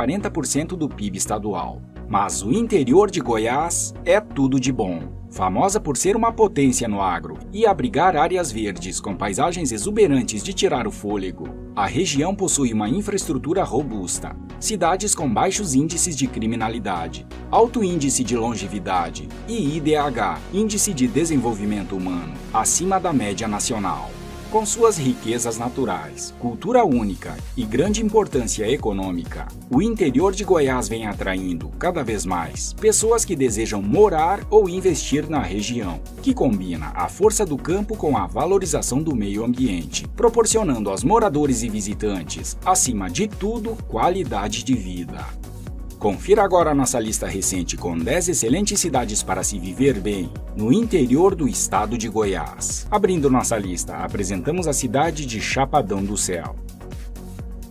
40% do PIB estadual. Mas o interior de Goiás é tudo de bom. Famosa por ser uma potência no agro e abrigar áreas verdes com paisagens exuberantes de tirar o fôlego, a região possui uma infraestrutura robusta, cidades com baixos índices de criminalidade, alto índice de longevidade e IDH, Índice de Desenvolvimento Humano, acima da média nacional. Com suas riquezas naturais, cultura única e grande importância econômica, o interior de Goiás vem atraindo, cada vez mais, pessoas que desejam morar ou investir na região, que combina a força do campo com a valorização do meio ambiente, proporcionando aos moradores e visitantes, acima de tudo, qualidade de vida. Confira agora a nossa lista recente com 10 excelentes cidades para se viver bem no interior do estado de Goiás. Abrindo nossa lista, apresentamos a cidade de Chapadão do Céu.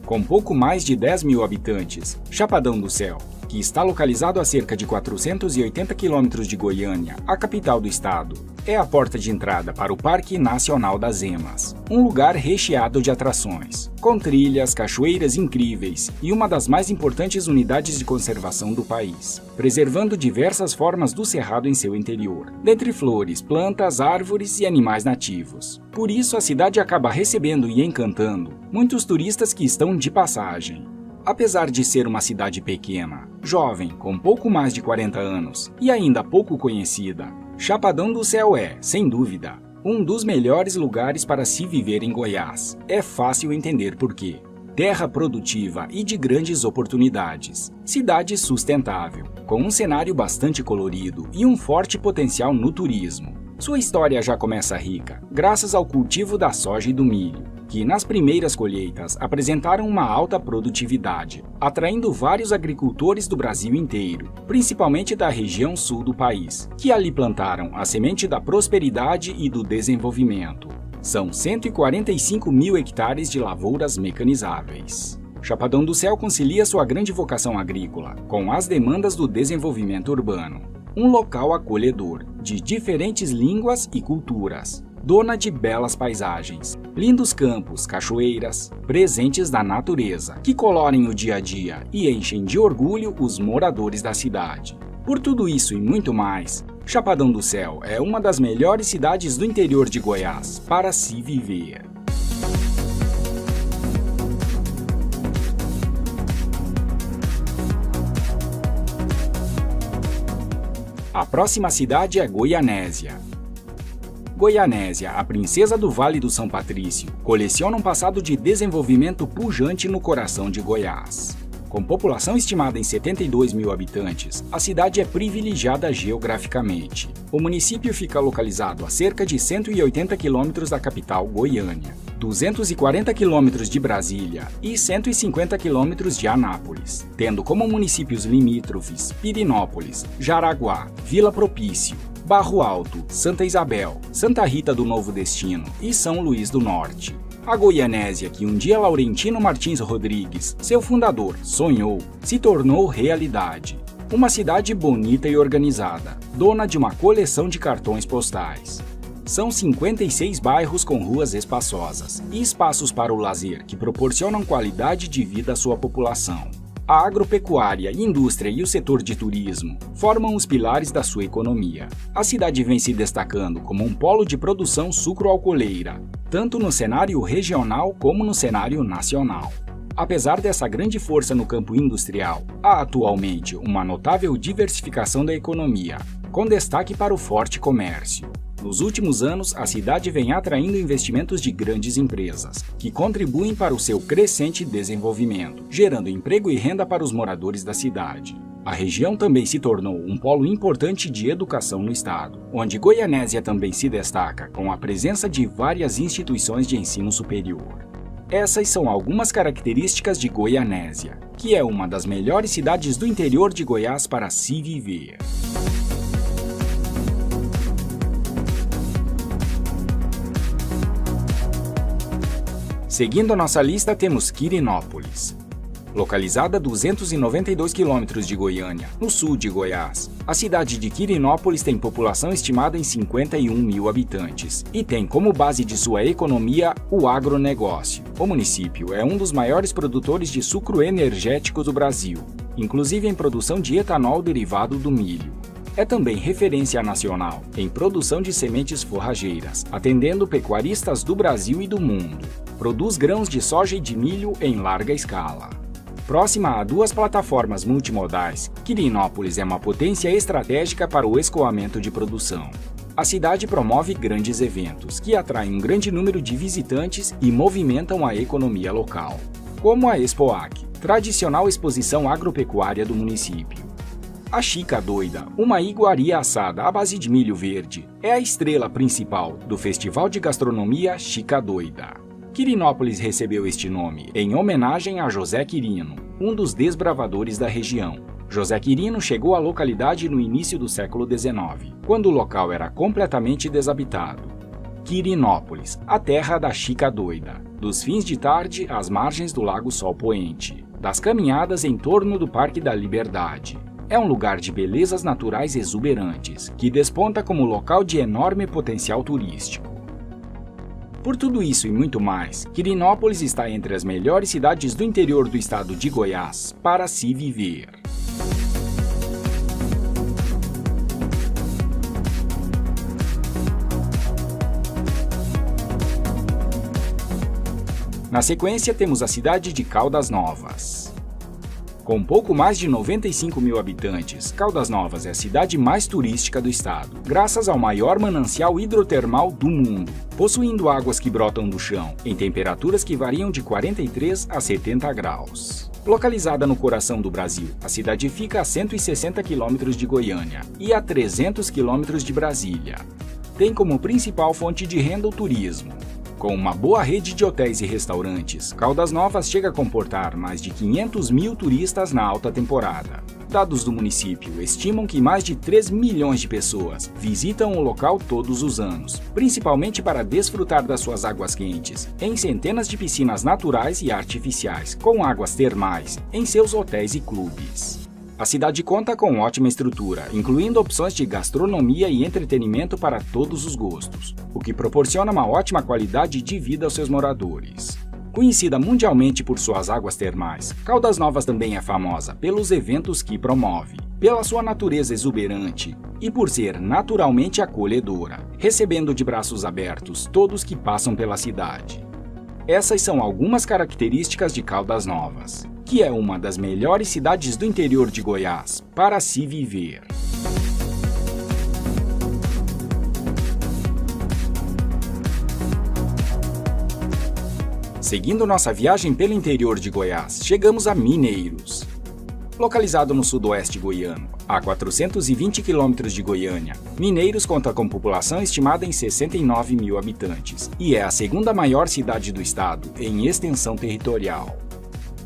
Com pouco mais de 10 mil habitantes, Chapadão do Céu, que está localizado a cerca de 480 quilômetros de Goiânia, a capital do estado, é a porta de entrada para o Parque Nacional das Emas, um lugar recheado de atrações, com trilhas, cachoeiras incríveis e uma das mais importantes unidades de conservação do país, preservando diversas formas do cerrado em seu interior, dentre flores, plantas, árvores e animais nativos. Por isso, a cidade acaba recebendo e encantando muitos turistas que estão de passagem. Apesar de ser uma cidade pequena, jovem, com pouco mais de 40 anos e ainda pouco conhecida, Chapadão do Céu é, sem dúvida, um dos melhores lugares para se viver em Goiás. É fácil entender por quê. Terra produtiva e de grandes oportunidades. Cidade sustentável, com um cenário bastante colorido e um forte potencial no turismo. Sua história já começa rica, graças ao cultivo da soja e do milho, que nas primeiras colheitas apresentaram uma alta produtividade, atraindo vários agricultores do Brasil inteiro, principalmente da região sul do país, que ali plantaram a semente da prosperidade e do desenvolvimento. São 145 mil hectares de lavouras mecanizáveis. Chapadão do Céu concilia sua grande vocação agrícola com as demandas do desenvolvimento urbano. Um local acolhedor, de diferentes línguas e culturas, dona de belas paisagens, lindos campos, cachoeiras, presentes da natureza, que colorem o dia a dia e enchem de orgulho os moradores da cidade. Por tudo isso e muito mais, Chapadão do Céu é uma das melhores cidades do interior de Goiás para se viver. A próxima cidade é Goianésia. Goianésia, a princesa do Vale do São Patrício, coleciona um passado de desenvolvimento pujante no coração de Goiás. Com população estimada em 72 mil habitantes, a cidade é privilegiada geograficamente. O município fica localizado a cerca de 180 quilômetros da capital, Goiânia, 240 quilômetros de Brasília e 150 quilômetros de Anápolis, tendo como municípios limítrofes Pirinópolis, Jaraguá, Vila Propício, Barro Alto, Santa Isabel, Santa Rita do Novo Destino e São Luís do Norte. A Goianésia, que um dia Laurentino Martins Rodrigues, seu fundador, sonhou, se tornou realidade. Uma cidade bonita e organizada, dona de uma coleção de cartões postais. São 56 bairros com ruas espaçosas e espaços para o lazer que proporcionam qualidade de vida à sua população. A agropecuária, indústria e o setor de turismo formam os pilares da sua economia. A cidade vem se destacando como um polo de produção sucroalcooleira, tanto no cenário regional como no cenário nacional. Apesar dessa grande força no campo industrial, há atualmente uma notável diversificação da economia, com destaque para o forte comércio. Nos últimos anos, a cidade vem atraindo investimentos de grandes empresas, que contribuem para o seu crescente desenvolvimento, gerando emprego e renda para os moradores da cidade. A região também se tornou um polo importante de educação no estado, onde Goianésia também se destaca com a presença de várias instituições de ensino superior. Essas são algumas características de Goianésia, que é uma das melhores cidades do interior de Goiás para se viver. Seguindo a nossa lista, temos Quirinópolis. Localizada a 292 quilômetros de Goiânia, no sul de Goiás, a cidade de Quirinópolis tem população estimada em 51 mil habitantes e tem como base de sua economia o agronegócio. O município é um dos maiores produtores de sucro energético do Brasil, inclusive em produção de etanol derivado do milho. É também referência nacional em produção de sementes forrageiras, atendendo pecuaristas do Brasil e do mundo. Produz grãos de soja e de milho em larga escala. Próxima a duas plataformas multimodais, Quirinópolis é uma potência estratégica para o escoamento de produção. A cidade promove grandes eventos, que atraem um grande número de visitantes e movimentam a economia local, como a Expoag, tradicional exposição agropecuária do município. A Chica Doida, uma iguaria assada à base de milho verde, é a estrela principal do Festival de Gastronomia Chica Doida. Quirinópolis recebeu este nome em homenagem a José Quirino, um dos desbravadores da região. José Quirino chegou à localidade no início do século XIX, quando o local era completamente desabitado. Quirinópolis, a terra da Chica Doida, dos fins de tarde às margens do Lago Sol Poente, das caminhadas em torno do Parque da Liberdade. É um lugar de belezas naturais exuberantes, que desponta como local de enorme potencial turístico. Por tudo isso e muito mais, Quirinópolis está entre as melhores cidades do interior do estado de Goiás para se viver. Na sequência, temos a cidade de Caldas Novas. Com pouco mais de 95 mil habitantes, Caldas Novas é a cidade mais turística do estado, graças ao maior manancial hidrotermal do mundo, possuindo águas que brotam do chão, em temperaturas que variam de 43 a 70 graus. Localizada no coração do Brasil, a cidade fica a 160 quilômetros de Goiânia e a 300 quilômetros de Brasília. Tem como principal fonte de renda o turismo. Com uma boa rede de hotéis e restaurantes, Caldas Novas chega a comportar mais de 500 mil turistas na alta temporada. Dados do município estimam que mais de 3 milhões de pessoas visitam o local todos os anos, principalmente para desfrutar das suas águas quentes, em centenas de piscinas naturais e artificiais, com águas termais, em seus hotéis e clubes. A cidade conta com ótima estrutura, incluindo opções de gastronomia e entretenimento para todos os gostos, o que proporciona uma ótima qualidade de vida aos seus moradores. Conhecida mundialmente por suas águas termais, Caldas Novas também é famosa pelos eventos que promove, pela sua natureza exuberante e por ser naturalmente acolhedora, recebendo de braços abertos todos que passam pela cidade. Essas são algumas características de Caldas Novas, que é uma das melhores cidades do interior de Goiás para se viver. Seguindo nossa viagem pelo interior de Goiás, chegamos a Mineiros. Localizado no sudoeste goiano, a 420 quilômetros de Goiânia, Mineiros conta com população estimada em 69 mil habitantes e é a segunda maior cidade do estado em extensão territorial.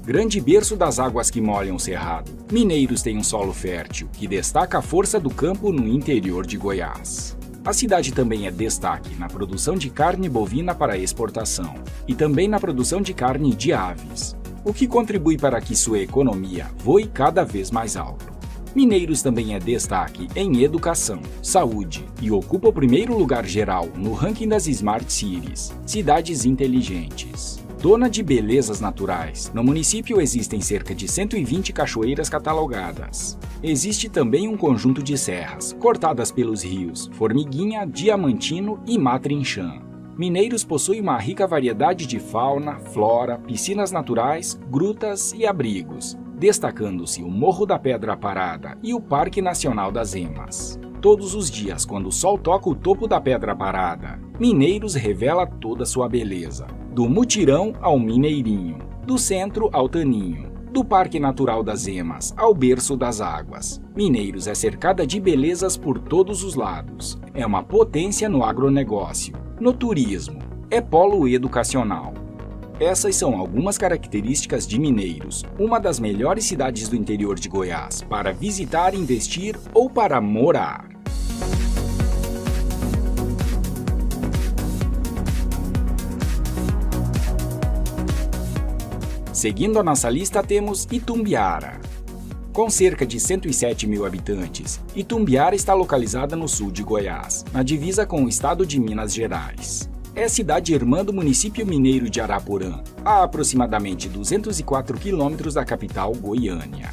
Grande berço das águas que molham o cerrado, Mineiros tem um solo fértil que destaca a força do campo no interior de Goiás. A cidade também é destaque na produção de carne bovina para exportação e também na produção de carne de aves, o que contribui para que sua economia voe cada vez mais alto. Mineiros também é destaque em educação, saúde e ocupa o primeiro lugar geral no ranking das Smart Cities, cidades inteligentes. Dona de belezas naturais, no município existem cerca de 120 cachoeiras catalogadas. Existe também um conjunto de serras, cortadas pelos rios Formiguinha, Diamantino e Matrinchã. Mineiros possui uma rica variedade de fauna, flora, piscinas naturais, grutas e abrigos, destacando-se o Morro da Pedra Parada e o Parque Nacional das Emas. Todos os dias, quando o sol toca o topo da Pedra Parada, Mineiros revela toda sua beleza. Do Mutirão ao Mineirinho, do centro ao Taninho, do Parque Natural das Emas ao berço das águas. Mineiros é cercada de belezas por todos os lados. É uma potência no agronegócio, no turismo, é polo educacional. Essas são algumas características de Mineiros, uma das melhores cidades do interior de Goiás para visitar, investir ou para morar. Seguindo a nossa lista temos Itumbiara. Com cerca de 107 mil habitantes, Itumbiara está localizada no sul de Goiás, na divisa com o estado de Minas Gerais. É cidade irmã do município mineiro de Araporã, a aproximadamente 204 quilômetros da capital Goiânia.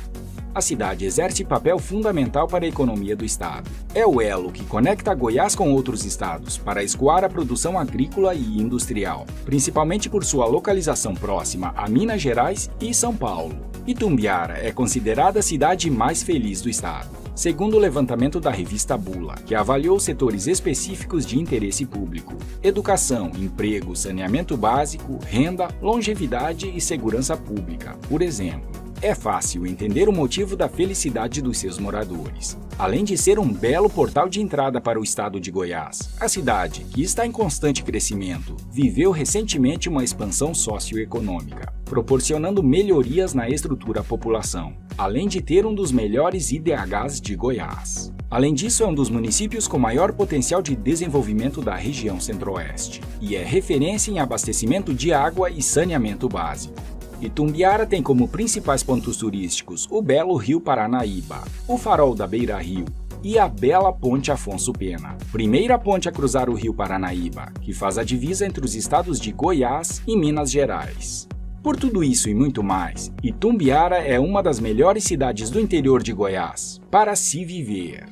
A cidade exerce papel fundamental para a economia do estado. É o elo que conecta Goiás com outros estados para escoar a produção agrícola e industrial, principalmente por sua localização próxima a Minas Gerais e São Paulo. Itumbiara é considerada a cidade mais feliz do estado, segundo o levantamento da revista Bula, que avaliou setores específicos de interesse público: educação, emprego, saneamento básico, renda, longevidade e segurança pública, por exemplo. É fácil entender o motivo da felicidade dos seus moradores. Além de ser um belo portal de entrada para o estado de Goiás, a cidade, que está em constante crescimento, viveu recentemente uma expansão socioeconômica, proporcionando melhorias na estrutura da população, além de ter um dos melhores IDHs de Goiás. Além disso, é um dos municípios com maior potencial de desenvolvimento da região centro-oeste e é referência em abastecimento de água e saneamento básico. Itumbiara tem como principais pontos turísticos o belo Rio Paranaíba, o Farol da Beira Rio e a bela Ponte Afonso Pena, primeira ponte a cruzar o Rio Paranaíba, que faz a divisa entre os estados de Goiás e Minas Gerais. Por tudo isso e muito mais, Itumbiara é uma das melhores cidades do interior de Goiás para se viver.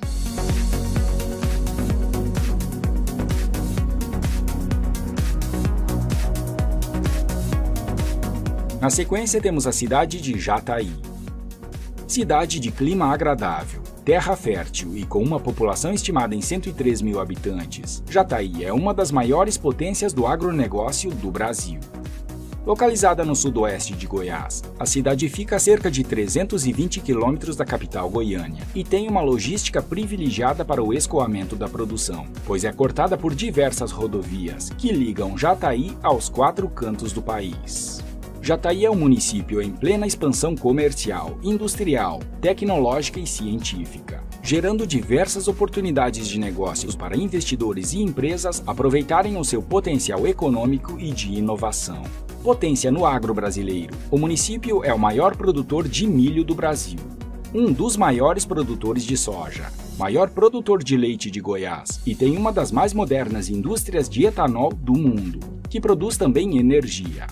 Na sequência temos a cidade de Jataí. Cidade de clima agradável, terra fértil e com uma população estimada em 103 mil habitantes, Jataí é uma das maiores potências do agronegócio do Brasil. Localizada no sudoeste de Goiás, a cidade fica a cerca de 320 quilômetros da capital Goiânia e tem uma logística privilegiada para o escoamento da produção, pois é cortada por diversas rodovias que ligam Jataí aos 4 cantos do país. Jataí é um município em plena expansão comercial, industrial, tecnológica e científica, gerando diversas oportunidades de negócios para investidores e empresas aproveitarem o seu potencial econômico e de inovação. Potência no agro brasileiro, o município é o maior produtor de milho do Brasil, um dos maiores produtores de soja, maior produtor de leite de Goiás e tem uma das mais modernas indústrias de etanol do mundo, que produz também energia.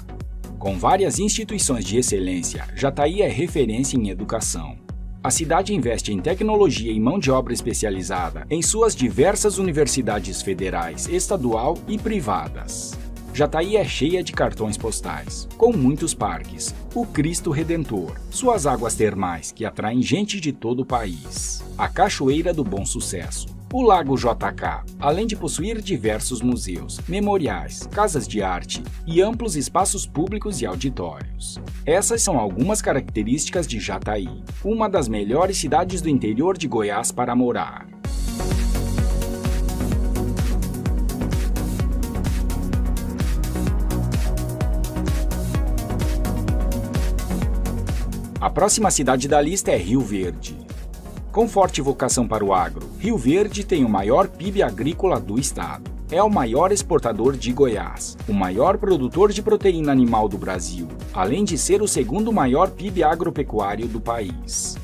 Com várias instituições de excelência, Jataí é referência em educação. A cidade investe em tecnologia e mão de obra especializada em suas diversas universidades federais, estadual e privadas. Jataí é cheia de cartões postais, com muitos parques, o Cristo Redentor, suas águas termais que atraem gente de todo o país, a Cachoeira do Bom Sucesso, o Lago JK, além de possuir diversos museus, memoriais, casas de arte e amplos espaços públicos e auditórios. Essas são algumas características de Jataí, uma das melhores cidades do interior de Goiás para morar. A próxima cidade da lista é Rio Verde. Com forte vocação para o agro, Rio Verde tem o maior PIB agrícola do estado. É o maior exportador de Goiás, o maior produtor de proteína animal do Brasil, além de ser o segundo maior PIB agropecuário do país.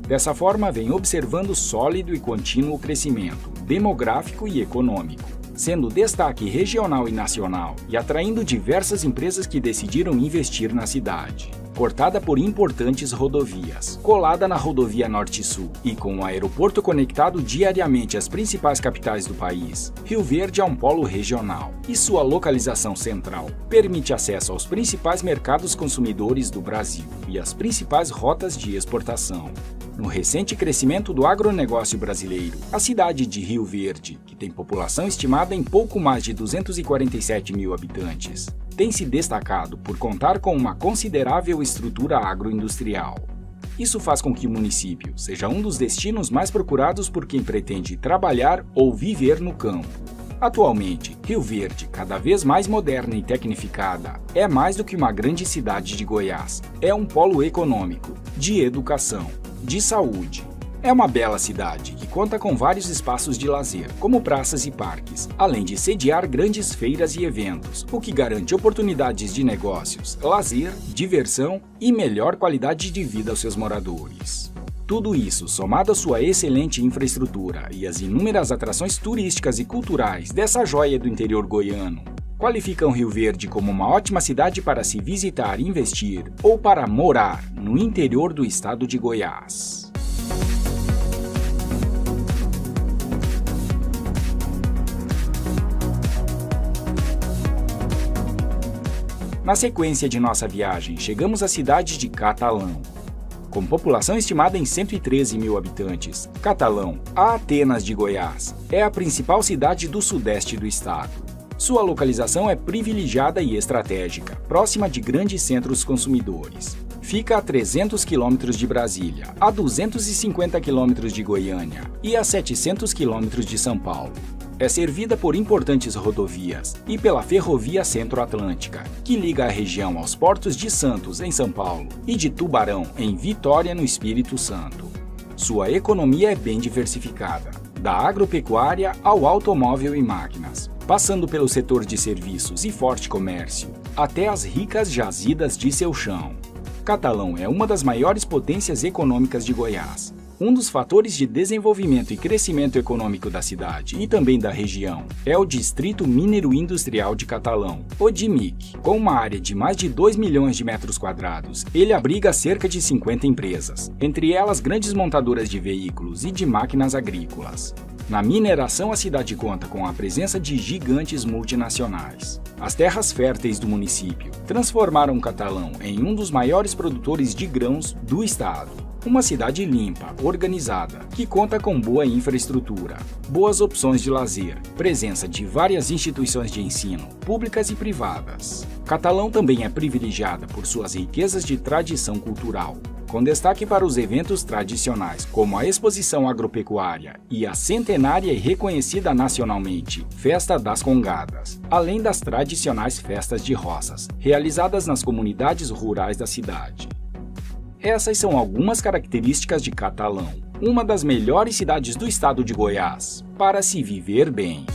Dessa forma, vem observando sólido e contínuo crescimento demográfico e econômico, sendo destaque regional e nacional e atraindo diversas empresas que decidiram investir na cidade. Cortada por importantes rodovias, colada na rodovia Norte-Sul e com o aeroporto conectado diariamente às principais capitais do país, Rio Verde é um polo regional e sua localização central permite acesso aos principais mercados consumidores do Brasil e às principais rotas de exportação. No recente crescimento do agronegócio brasileiro, a cidade de Rio Verde, que tem população estimada em pouco mais de 247 mil habitantes, tem se destacado por contar com uma considerável estrutura agroindustrial. Isso faz com que o município seja um dos destinos mais procurados por quem pretende trabalhar ou viver no campo. Atualmente, Rio Verde, cada vez mais moderna e tecnificada, é mais do que uma grande cidade de Goiás. É um polo econômico, de educação, de saúde. É uma bela cidade que conta com vários espaços de lazer, como praças e parques, além de sediar grandes feiras e eventos, o que garante oportunidades de negócios, lazer, diversão e melhor qualidade de vida aos seus moradores. Tudo isso, somado à sua excelente infraestrutura e às inúmeras atrações turísticas e culturais dessa joia do interior goiano, qualificam Rio Verde como uma ótima cidade para se visitar, investir ou para morar no interior do estado de Goiás. Na sequência de nossa viagem, chegamos à cidade de Catalão. Com população estimada em 113 mil habitantes, Catalão, a Atenas de Goiás, é a principal cidade do sudeste do estado. Sua localização é privilegiada e estratégica, próxima de grandes centros consumidores. Fica a 300 quilômetros de Brasília, a 250 quilômetros de Goiânia e a 700 quilômetros de São Paulo. É servida por importantes rodovias e pela Ferrovia Centro-Atlântica, que liga a região aos portos de Santos, em São Paulo, e de Tubarão, em Vitória, no Espírito Santo. Sua economia é bem diversificada, da agropecuária ao automóvel e máquinas, passando pelo setor de serviços e forte comércio, até as ricas jazidas de seu chão. Catalão é uma das maiores potências econômicas de Goiás. Um dos fatores de desenvolvimento e crescimento econômico da cidade e também da região é o Distrito Mineiro Industrial de Catalão, o DIMIC. Com uma área de mais de 2 milhões de metros quadrados, ele abriga cerca de 50 empresas, entre elas grandes montadoras de veículos e de máquinas agrícolas. Na mineração, a cidade conta com a presença de gigantes multinacionais. As terras férteis do município transformaram Catalão em um dos maiores produtores de grãos do estado. Uma cidade limpa, organizada, que conta com boa infraestrutura, boas opções de lazer, presença de várias instituições de ensino, públicas e privadas. Catalão também é privilegiada por suas riquezas de tradição cultural, com destaque para os eventos tradicionais, como a Exposição Agropecuária e a centenária e reconhecida nacionalmente Festa das Congadas, além das tradicionais festas de roças, realizadas nas comunidades rurais da cidade. Essas são algumas características de Catalão, uma das melhores cidades do estado de Goiás, para se viver bem.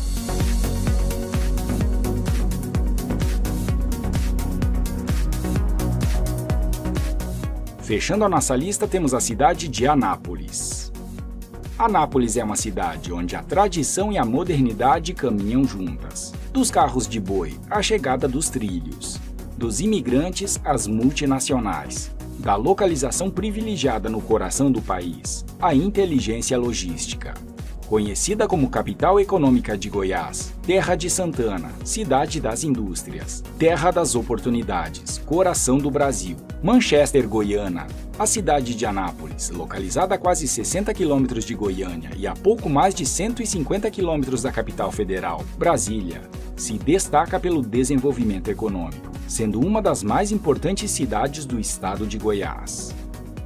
Fechando a nossa lista, temos a cidade de Anápolis. Anápolis é uma cidade onde a tradição e a modernidade caminham juntas. Dos carros de boi à chegada dos trilhos, dos imigrantes às multinacionais, da localização privilegiada no coração do país, à inteligência logística. Conhecida como capital econômica de Goiás, terra de Santana, cidade das indústrias, terra das oportunidades, coração do Brasil, Manchester Goiana, a cidade de Anápolis, localizada a quase 60 quilômetros de Goiânia e a pouco mais de 150 quilômetros da capital federal, Brasília, se destaca pelo desenvolvimento econômico, sendo uma das mais importantes cidades do estado de Goiás.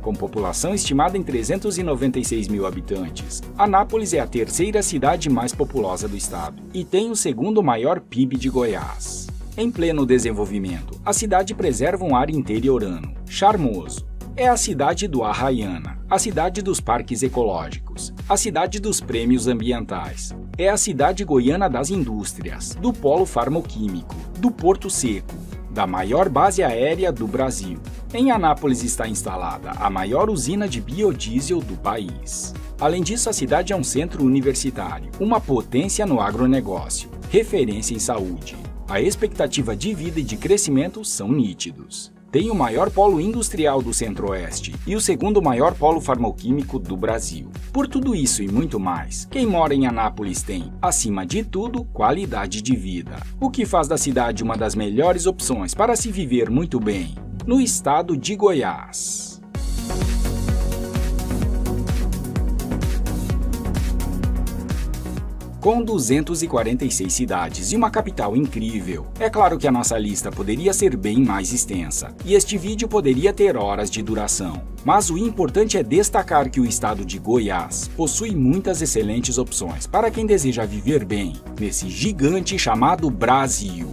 Com população estimada em 396 mil habitantes, Anápolis é a terceira cidade mais populosa do estado e tem o segundo maior PIB de Goiás. Em pleno desenvolvimento, a cidade preserva um ar interiorano, charmoso. É a cidade do Arraiana, a cidade dos parques ecológicos, a cidade dos prêmios ambientais. É a cidade goiana das indústrias, do polo farmoquímico, do Porto Seco, da maior base aérea do Brasil. Em Anápolis está instalada a maior usina de biodiesel do país. Além disso, a cidade é um centro universitário, uma potência no agronegócio, referência em saúde. A expectativa de vida e de crescimento são nítidos. Tem o maior polo industrial do Centro-Oeste e o segundo maior polo farmacêutico do Brasil. Por tudo isso e muito mais, quem mora em Anápolis tem, acima de tudo, qualidade de vida, o que faz da cidade uma das melhores opções para se viver muito bem, no estado de Goiás. Com 246 cidades e uma capital incrível, é claro que a nossa lista poderia ser bem mais extensa, e este vídeo poderia ter horas de duração. Mas o importante é destacar que o estado de Goiás possui muitas excelentes opções para quem deseja viver bem nesse gigante chamado Brasil.